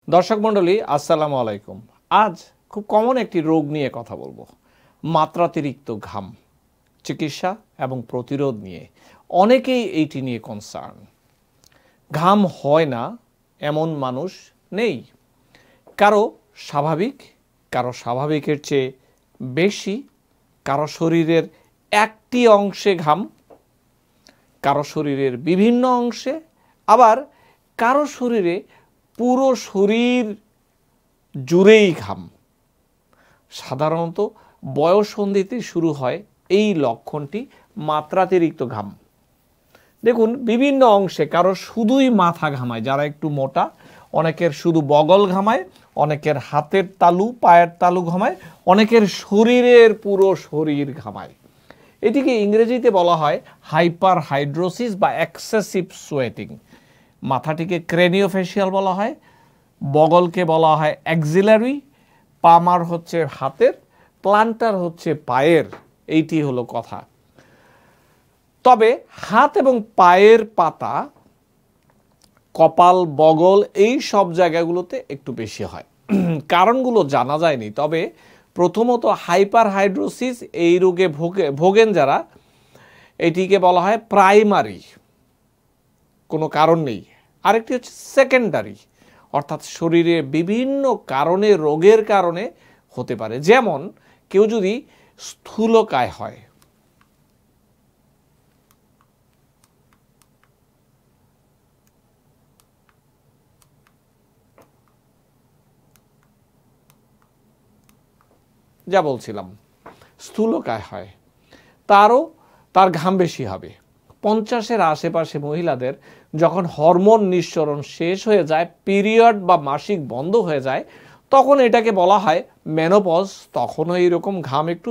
দর্শক মণ্ডলী আসসালামু আলাইকুম। আজ খুব কমন একটি রোগ নিয়ে কথা বলবো, মাত্রাতিরিক্ত ঘাম। চিকিৎসা এবং প্রতিরোধ নিয়ে অনেকেই এইটি নিয়ে কনসার্ন। ঘাম হয় না এমন মানুষ নেই, কারো স্বাভাবিক, কারো স্বাভাবিকের চেয়ে বেশি, কারো শরীরের একটি অংশে ঘাম, কারো শরীরের বিভিন্ন অংশে, আবার কারো শরীরে পুরো শরীর জুড়েই ঘাম। সাধারণত বয়ঃসন্ধিতে শুরু হয় এই লক্ষণটি, মাত্রাতিরিক্ত ঘাম। দেখুন, বিভিন্ন অংশে, কারো শুধুই মাথা ঘামায়, যারা একটু মোটা, অনেকের শুধু বগল ঘামায়, অনেকের হাতের তালু, পায়ের তালু ঘামায়, অনেকের শরীরের পুরো শরীর ঘামায়। এটিকে ইংরেজিতে বলা হয় হাইপার হাইড্রোসিস বা এক্সেসিভ সোয়েটিং। মাথাটিকে ক্রেনিওফেশিয়াল বলা হয়, বগলকে বলা হয় অ্যাক্সিলারি, পামার হচ্ছে হাতের, প্লান্টার হচ্ছে পায়ের। এইটি হলো কথা। তবে হাত এবং পায়ের পাতা, কপাল, বগল, এই সব জায়গাগুলোতে একটু বেশি হয়। কারণগুলো জানা যায়নি, তবে প্রথমত হাইপার হাইড্রোসিস এই রোগে ভোগেন যারা, এটিকে বলা হয় প্রাইমারি, কোনো কারণ নেই। আরেকটি হচ্ছে সেকেন্ডারি, অর্থাৎ শরীরে বিভিন্ন কারণে, রোগের কারণে হতে পারে। যেমন কেউ যদি স্থূলকায় হয়, যা বলছিলাম, স্থূলকায় হয়, তার ঘাম বেশি হবে। 50-এর আশেপাশে মহিলাদের যখন হরমোন নিঃসরণ শেষ হয়ে যায়, পিরিয়ড বা মাসিক বন্ধ হয়ে যায়, তখন এটাকে বলা হয় মেনোপজ। তখনও এইরকম ঘাম একটু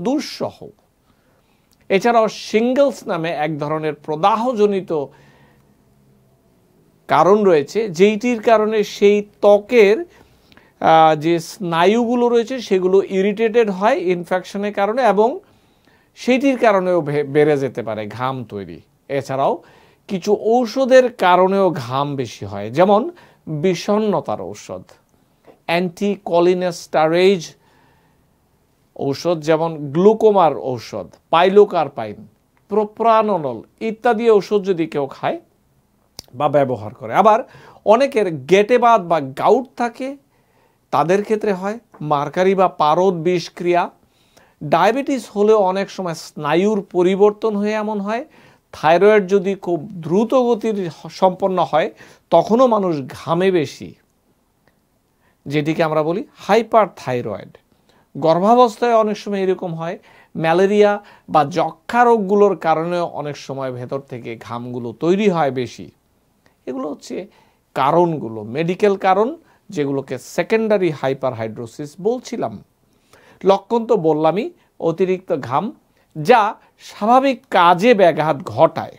দুঃসহ। এছাড়াও সিঙ্গলস নামে এক ধরনের প্রদাহজনিত কারণ রয়েছে, যেইটির কারণে সেই ত্বকের যে স্নায়ুগুলো রয়েছে সেগুলো ইরিটেটেড হয় ইনফেকশনের কারণে, এবং সেইটির কারণেও বেড়ে যেতে পারে ঘাম তৈরি। এছাড়াও কিছু ঔষধের কারণেও ঘাম বেশি হয়, যেমন বিষণ্ণতার ঔষধ, অ্যান্টিকলিনেস্টারেজ ঔষধ, যেমন গ্লুকোমার ঔষধ, পাইলোকার্পাইন, প্রোপ্রানল ইত্যাদি ঔষধ যদি কেউ খায় বা ব্যবহার করে। আবার অনেকের গেটেবাত বা গাউট থাকে, তাদের ক্ষেত্রে হয় মার্কারি বা পারদ বিষক্রিয়া। ডায়াবেটিস হলেও অনেক সময় স্নায়ুর পরিবর্তন হয়ে এমন হয়। থাইরয়েড যদি খুব দ্রুত গতির সম্পন্ন হয়, তখনও মানুষ ঘামে বেশি, যেটিকে আমরা বলি হাইপার থাইরয়েড। গর্ভাবস্থায় অনেক সময় এরকম হয়। ম্যালেরিয়া বা যক্ষা রোগগুলোর কারণেও অনেক সময় ভেতর থেকে ঘামগুলো তৈরি হয় বেশি। এগুলো হচ্ছে কারণগুলো, মেডিকেল কারণ, যেগুলোকে সেকেন্ডারি হাইপার হাইড্রোসিস বলছিলাম। লক্ষণ তো বললামই, অতিরিক্ত ঘাম যা স্বাভাবিক কাজে ব্যাঘাত ঘটায়,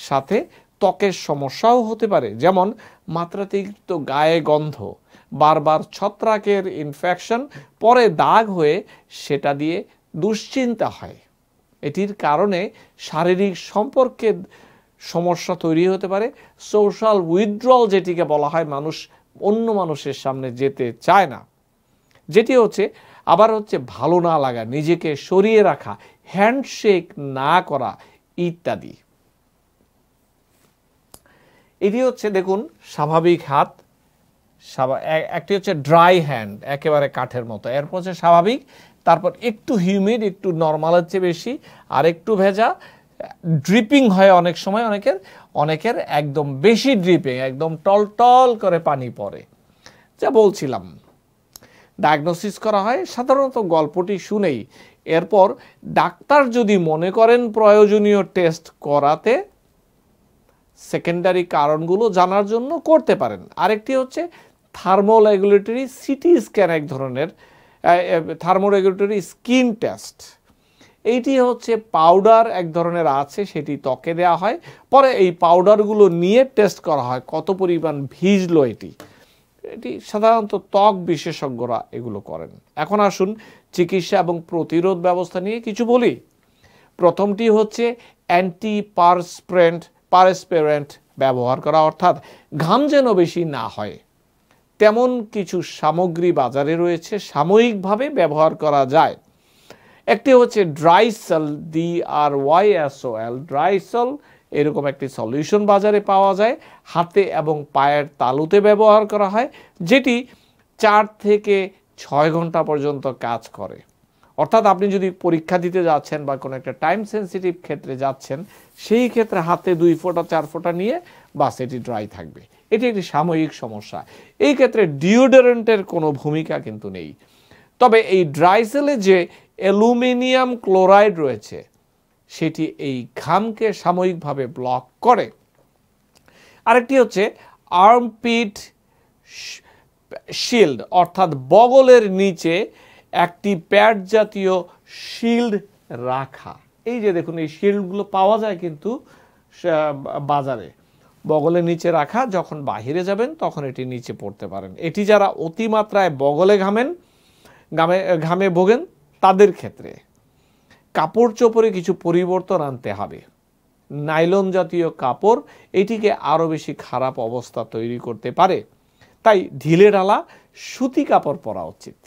সাথে ত্বকের সমস্যাও হতে পারে, যেমন মাত্রাতিরিক্ত গায়ে গন্ধ, বারবার ছত্রাকের ইনফেকশন, পরে দাগ হয়ে সেটা দিয়ে দুশ্চিন্তা হয়। এটির কারণে শারীরিক সম্পর্কে সমস্যা তৈরি হতে পারে, সোশ্যাল উইথড্রল যেটিকে বলা হয়, মানুষ অন্য মানুষের সামনে যেতে চায় না, যেটি হচ্ছে আবার হচ্ছে ভালো না লাগা, নিজেকে সরিয়ে রাখা, হ্যান্ডশেক না করা ইত্যাদি। এটি হচ্ছে দেখুন স্বাভাবিক হাত, একটি হচ্ছে ড্রাই হ্যান্ড, একেবারে কাঠের মতো, এরপর হচ্ছে স্বাভাবিক, তারপর একটু হিউমিড, একটু নর্মালের চেয়ে বেশি, আর একটু ভেজা, ড্রিপিং হয় অনেক সময়, অনেকের একদম বেশি ড্রিপিং, একদম টল করে পানি পড়ে, যা বলছিলাম। ডায়াগনোসিস করা হয় সাধারণত গল্পটি শুনেই। এরপর ডাক্তার যদি মনে করেন প্রয়োজনীয় টেস্ট করাতে, সেকেন্ডারি কারণগুলো জানার জন্য করতে পারেন। আরেকটি হচ্ছে থার্মোরেগুলেটরি সিটি স্ক্যান, এক ধরনের থার্মোরেগুলেটরি স্কিন টেস্ট। এইটি হচ্ছে পাউডার এক ধরনের আছে, সেটি ত্বকে দেওয়া হয়, পরে এই পাউডারগুলো নিয়ে টেস্ট করা হয় কত পরিমাণ ভিজলো। এটি সাধারণত ত্বক বিশেষজ্ঞরা এগুলো করেন। এখন আসুন চিকিৎসা এবং প্রতিরোধ ব্যবস্থা নিয়ে কিছু বলি। প্রথমটি হচ্ছে অ্যান্টিপারস্পিরেন্ট ব্যবহার করা, অর্থাৎ ঘাম যেন বেশি না হয়। তেমন কিছু সামগ্রী বাজারে রয়েছে, সাময়িকভাবে ব্যবহার করা যায়। একটি হচ্ছে ড্রাইসল, DRYSOL, ড্রাইসল। এরকম একটি সলিউশন বাজারে পাওয়া যায়, হাতে এবং পায়ের তালুতে ব্যবহার করা হয়, যেটি 4 থেকে 6 ঘন্টা পর্যন্ত কাজ করে। অর্থাৎ আপনি যদি পরীক্ষা দিতে যাচ্ছেন বা কোনো একটা টাইম সেন্সিটিভ ক্ষেত্রে যাচ্ছেন, সেই ক্ষেত্রে হাতে 2 ফোঁটা 4 ফোঁটা নিয়ে বাস এটি ড্রাই থাকবে। এটি একটি সাময়িক সমস্যা। এই ক্ষেত্রে ডিওডোরেন্টের কোনো ভূমিকা কিন্তু নেই। তবে এই ড্রাইসেলে যে অ্যালুমিনিয়াম ক্লোরাইড রয়েছে, সেটি এই ঘামকে সাময়িকভাবে ব্লক করে। আরেকটি হচ্ছে আর্মপিট শিল্ড, অর্থাৎ বগলের নিচে একটি প্যাড জাতীয় শিল্ড রাখা। এই যে দেখুন, এই শিল্ডগুলো পাওয়া যায় কিন্তু বাজারে, বগলের নিচে রাখা। যখন বাহিরে যাবেন তখন এটি নিচে পড়তে পারেন। এটি যারা অতিমাত্রায় বগলে ঘামে ভোগেন তাদের ক্ষেত্রে কাপড় চোপড়ে কিছু পরিবর্তন আনতে হবে। নাইলন জাতীয় কাপড় এটিকে আরও বেশি খারাপ অবস্থা তৈরি করতে পারে, তাই ঢিলে ঢালা সুতি কাপড় পরা উচিত।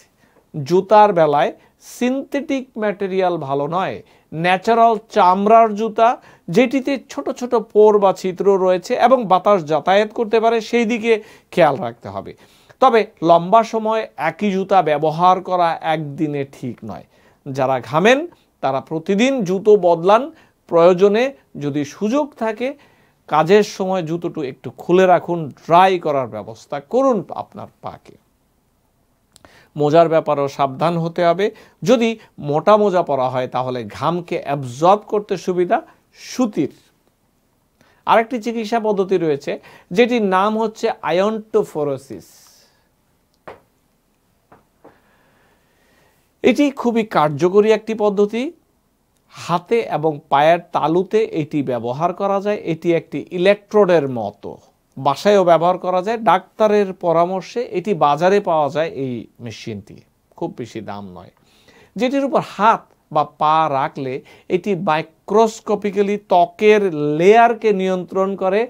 জুতার বেলায় সিনথেটিক ম্যাটেরিয়াল ভালো নয়, ন্যাচারাল চামড়ার জুতা, যেটিতে ছোট ছোট পোর বা ছিদ্র রয়েছে এবং বাতাস যাতায়াত করতে পারে, সেই দিকে খেয়াল রাখতে হবে। তবে লম্বা সময় একই জুতা ব্যবহার করা একদিনে ঠিক নয়। যারা ঘামেন তারা প্রতিদিন জুতো বদলান। প্রয়োজনে যদি সুযোগ থাকে কাজের সময় জুতোটি একটু খুলে রাখুন, ড্রাই করার ব্যবস্থা করুন আপনার পাকে। মোজার ব্যাপারেও সাবধান হতে হবে। যদি মোটা মোজা পরা হয় তাহলে ঘামকে অ্যাবজর্ব করতে সুবিধা সুতির। আরেকটি চিকিৎসা পদ্ধতি রয়েছে যেটির নাম হচ্ছে আয়ন্টোফোরোসিস। এটি খুবই কার্যকরী একটি পদ্ধতি। হাতে এবং পায়ের তালুতে এটি ব্যবহার করা যায়। এটি একটি ইলেকট্রোডের মতো, বাসায়ও ব্যবহার করা যায়। ডাক্তারের পরামর্শে এটি বাজারে পাওয়া যায়। এই মেশিনটি খুব বেশি দাম নয়, যেটির উপর হাত বা পা রাখলে এটি মাইক্রোস্কোপিক্যালি ত্বকের লেয়ারকে নিয়ন্ত্রণ করে,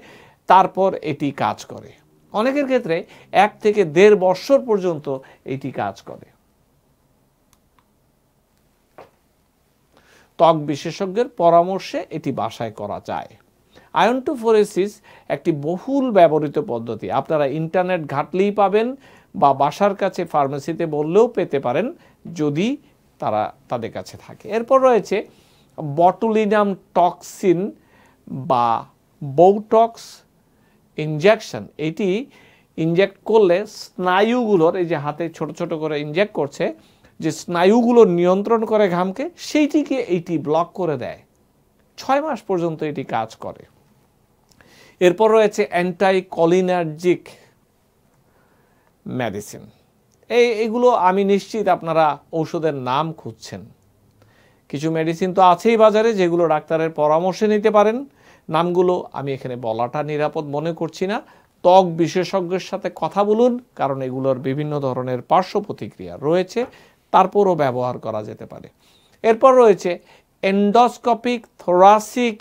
তারপর এটি কাজ করে। অনেকের ক্ষেত্রে 1 থেকে 1.5 বছর পর্যন্ত এটি কাজ করে। ত্বক বিশেষজ্ঞের পরামর্শে এটি বাসায় করা যায়। আয়ন্টোফোরেসিস একটি বহুল ব্যবহৃত পদ্ধতি। আপনারা ইন্টারনেট ঘাটলেই পাবেন বা বাসার কাছে ফার্মেসিতে বললেও পেতে পারেন, যদি তাদের কাছে থাকে। এরপর রয়েছে বটুলিনাম টক্সিন বা বোটক্স ইনজেকশন। এটি ইনজেক্ট করলে স্নায়ুগুলোর, এই যে হাতে ছোট ছোট করে ইনজেক্ট করছে, যে স্নায়ুগুলো নিয়ন্ত্রণ করে ঘামকে, সেইটিকে এটি ব্লক করে দেয়। 6 মাস পর্যন্ত এটি কাজ করে। এরপর রয়েছে অ্যান্টাইকলিনার্জিক মেডিসিন। এইগুলো আমি নিশ্চিত আপনারা ঔষধের নাম খুঁজছেন। কিছু মেডিসিন তো আছেই বাজারে যেগুলো ডাক্তারের পরামর্শে নিতে পারেন। নামগুলো আমি এখানে বলাটা নিরাপদ মনে করছি না। ত্বক বিশেষজ্ঞের সাথে কথা বলুন, কারণ এগুলোর বিভিন্ন ধরনের পার্শ্ব প্রতিক্রিয়া রয়েছে, তারপরও ব্যবহার করা যেতে পারে। এরপর রয়েছে এন্ডোস্কোপিক থোরাসিক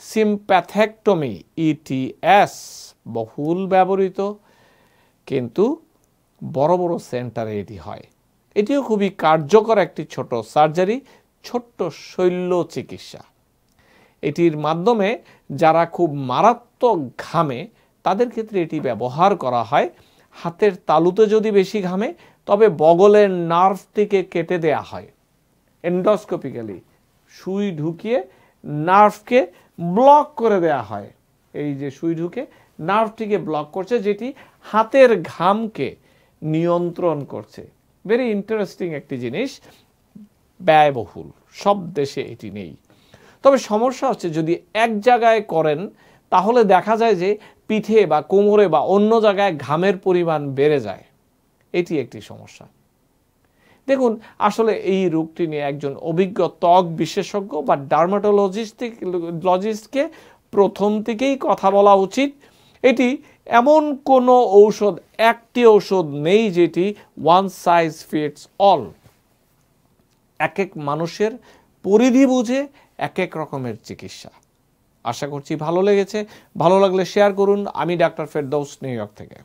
সিম্প্যাথেক্টমি, ETS, বহুল ব্যবহৃত, কিন্তু বড় বড় সেন্টারে এটি হয়। এটিও খুবই কার্যকর একটি ছোট সার্জারি, ছোট্ট শৈল্য চিকিৎসা। এটির মাধ্যমে যারা খুব মারাত্মক ঘামে তাদের ক্ষেত্রে এটি ব্যবহার করা হয়। হাতের তালুতে যদি বেশি ঘামে তবে বগলের নার্ভটিকে কেটে দেয়া হয়। এন্ডোস্কোপিক্যালি সুই ঢুকিয়ে নার্ভকে ব্লক করে দেয়া হয়। এই যে সুই ঢুকে নার্ভটিকে ব্লক করছে, যেটি হাতের ঘামকে নিয়ন্ত্রণ করছে। ভেরি ইন্টারেস্টিং একটি জিনিস, ব্যয়বহুল, সব দেশে এটি নেই। তবে সমস্যা হচ্ছে যদি এক জায়গায় করেন তাহলে দেখা যায় যে পিঠে বা কোমরে বা অন্য জায়গায় ঘামের পরিমাণ বেড়ে যায়। এটি একটি সমস্যা। দেখুন, আসলে এই রোগটি নিয়ে একজন অভিজ্ঞ ত্বক বিশেষজ্ঞ বা ডার্মাটোলজিস্টকে প্রথম থেকেই কথা বলা উচিত। এটি এমন কোনো ঔষধ, একটি ঔষধ নেই যেটি ওয়ান সাইজ ফিটস অল। এক এক মানুষের পরিধি বুঝে এক এক রকমের চিকিৎসা। আশা করছি ভালো লেগেছে। ভালো লাগলে শেয়ার করুন। আমি ডাক্তার ফেরদৌস, নিউ ইয়র্ক থেকে।